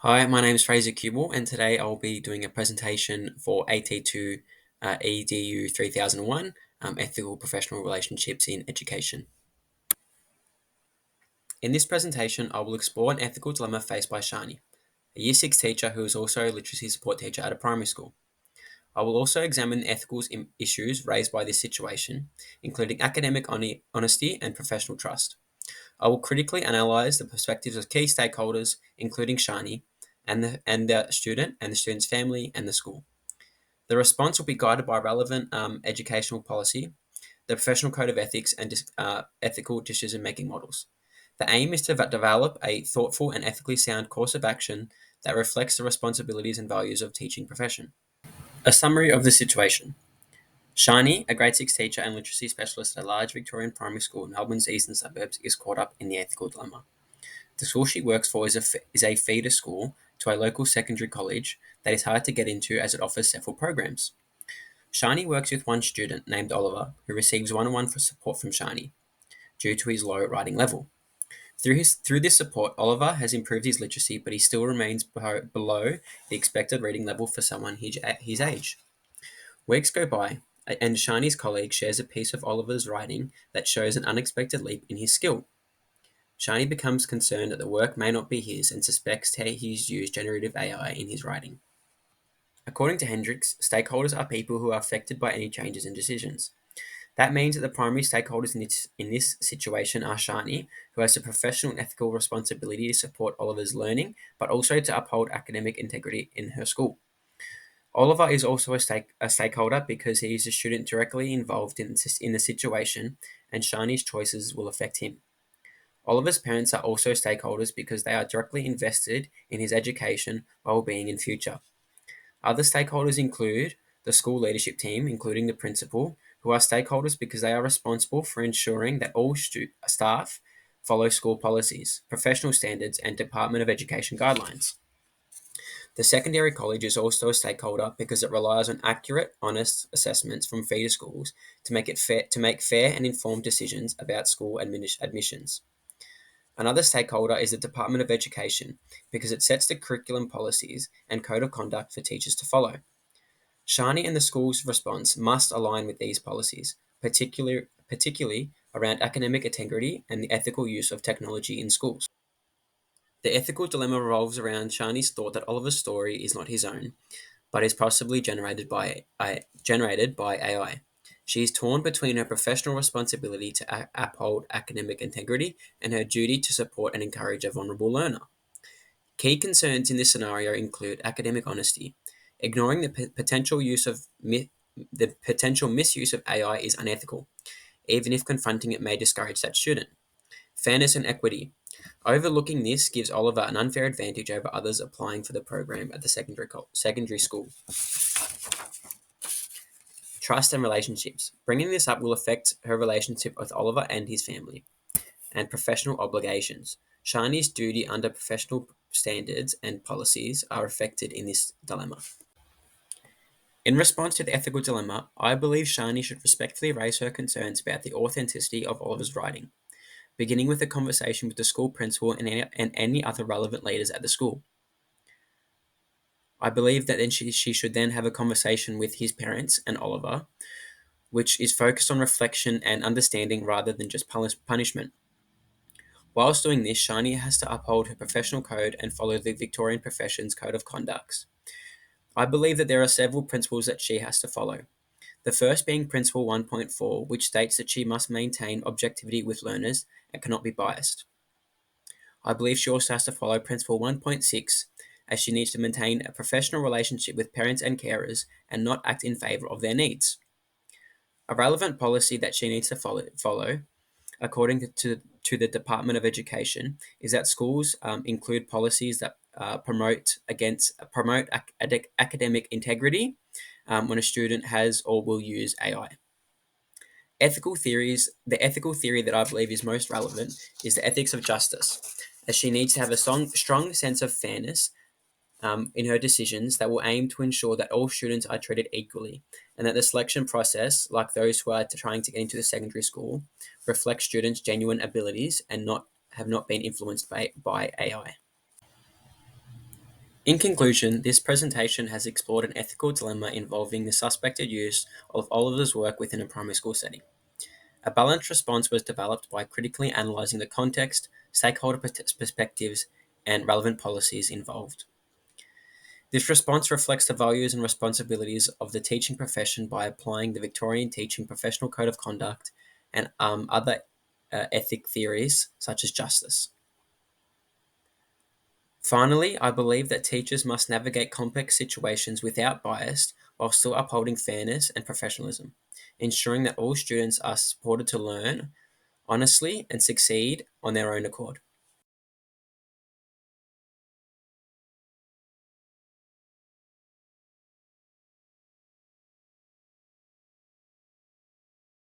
Hi, my name is Fraser Kubeil, and today I'll be doing a presentation for AT2 EDU 3001 Ethical Professional Relationships in Education. In this presentation, I will explore an ethical dilemma faced by Shani, a Year 6 teacher who is also a literacy support teacher at a primary school. I will also examine the ethical issues raised by this situation, including academic honesty and professional trust. I will critically analyse the perspectives of key stakeholders, including Shani, and the student, and the student's family, and the school. The response will be guided by relevant educational policy, the professional code of ethics, and ethical decision-making models. The aim is to develop a thoughtful and ethically sound course of action that reflects the responsibilities and values of teaching profession. A summary of the situation. Shani, a grade 6 teacher and literacy specialist at a large Victorian primary school in Melbourne's eastern suburbs, is caught up in the ethical dilemma. The school she works for is a feeder school to a local secondary college that is hard to get into as it offers several programs. Shani works with one student named Oliver who receives one-on-one for support from Shani due to his low writing level. Through this support, Oliver has improved his literacy, but he still remains below the expected reading level for someone his age. Weeks go by, and Shani's colleague shares a piece of Oliver's writing that shows an unexpected leap in his skill. Shani becomes concerned that the work may not be his and suspects he's used generative AI in his writing. According to Hendricks, stakeholders are people who are affected by any changes in decisions. That means that the primary stakeholders in this situation are Shani, who has the professional and ethical responsibility to support Oliver's learning, but also to uphold academic integrity in her school. Oliver is also a stakeholder because he is a student directly involved in the situation, and Shani's choices will affect him. Oliver's parents are also stakeholders because they are directly invested in his education, well-being, and future. Other stakeholders include the school leadership team, including the principal, who are stakeholders because they are responsible for ensuring that all staff follow school policies, professional standards, and Department of Education guidelines. The secondary college is also a stakeholder because it relies on accurate, honest assessments from feeder schools to make fair and informed decisions about school admissions. Another stakeholder is the Department of Education because it sets the curriculum policies and code of conduct for teachers to follow. Shani and the school's response must align with these policies, particularly around academic integrity and the ethical use of technology in schools. The ethical dilemma revolves around Shani's thought that Oliver's story is not his own, but is possibly generated by AI. She is torn between her professional responsibility to uphold academic integrity and her duty to support and encourage a vulnerable learner. Key concerns in this scenario include academic honesty. Ignoring the potential misuse of AI is unethical, even if confronting it may discourage that student. Fairness and equity. Overlooking this gives Oliver an unfair advantage over others applying for the program at the secondary school. Trust and relationships. Bringing this up will affect her relationship with Oliver and his family. And professional obligations. Shani's duty under professional standards and policies are affected in this dilemma. In response to the ethical dilemma, I believe Shani should respectfully raise her concerns about the authenticity of Oliver's writing, beginning with a conversation with the school principal and any other relevant leaders at the school. I believe that then she should then have a conversation with his parents and Oliver, which is focused on reflection and understanding rather than just punishment. Whilst doing this, Shani has to uphold her professional code and follow the Victorian Professions Code of Conducts. I believe that there are several principles that she has to follow. The first being Principle 1.4, which states that she must maintain objectivity with learners and cannot be biased. I believe she also has to follow Principle 1.6, as she needs to maintain a professional relationship with parents and carers and not act in favour of their needs. A relevant policy that she needs to follow according to the Department of Education, is that schools include policies that promote academic integrity when a student has or will use AI. The ethical theory that I believe is most relevant is the ethics of justice, as she needs to have a strong sense of fairness in her decisions that will aim to ensure that all students are treated equally and that the selection process, like those who are trying to get into the secondary school, reflects students' genuine abilities and have not been influenced by AI. In conclusion, this presentation has explored an ethical dilemma involving the suspected use of Oliver's work within a primary school setting. A balanced response was developed by critically analysing the context, stakeholder perspectives, and relevant policies involved. This response reflects the values and responsibilities of the teaching profession by applying the Victorian Teaching Professional Code of Conduct and other ethic theories such as justice. Finally, I believe that teachers must navigate complex situations without bias while still upholding fairness and professionalism, ensuring that all students are supported to learn honestly and succeed on their own accord.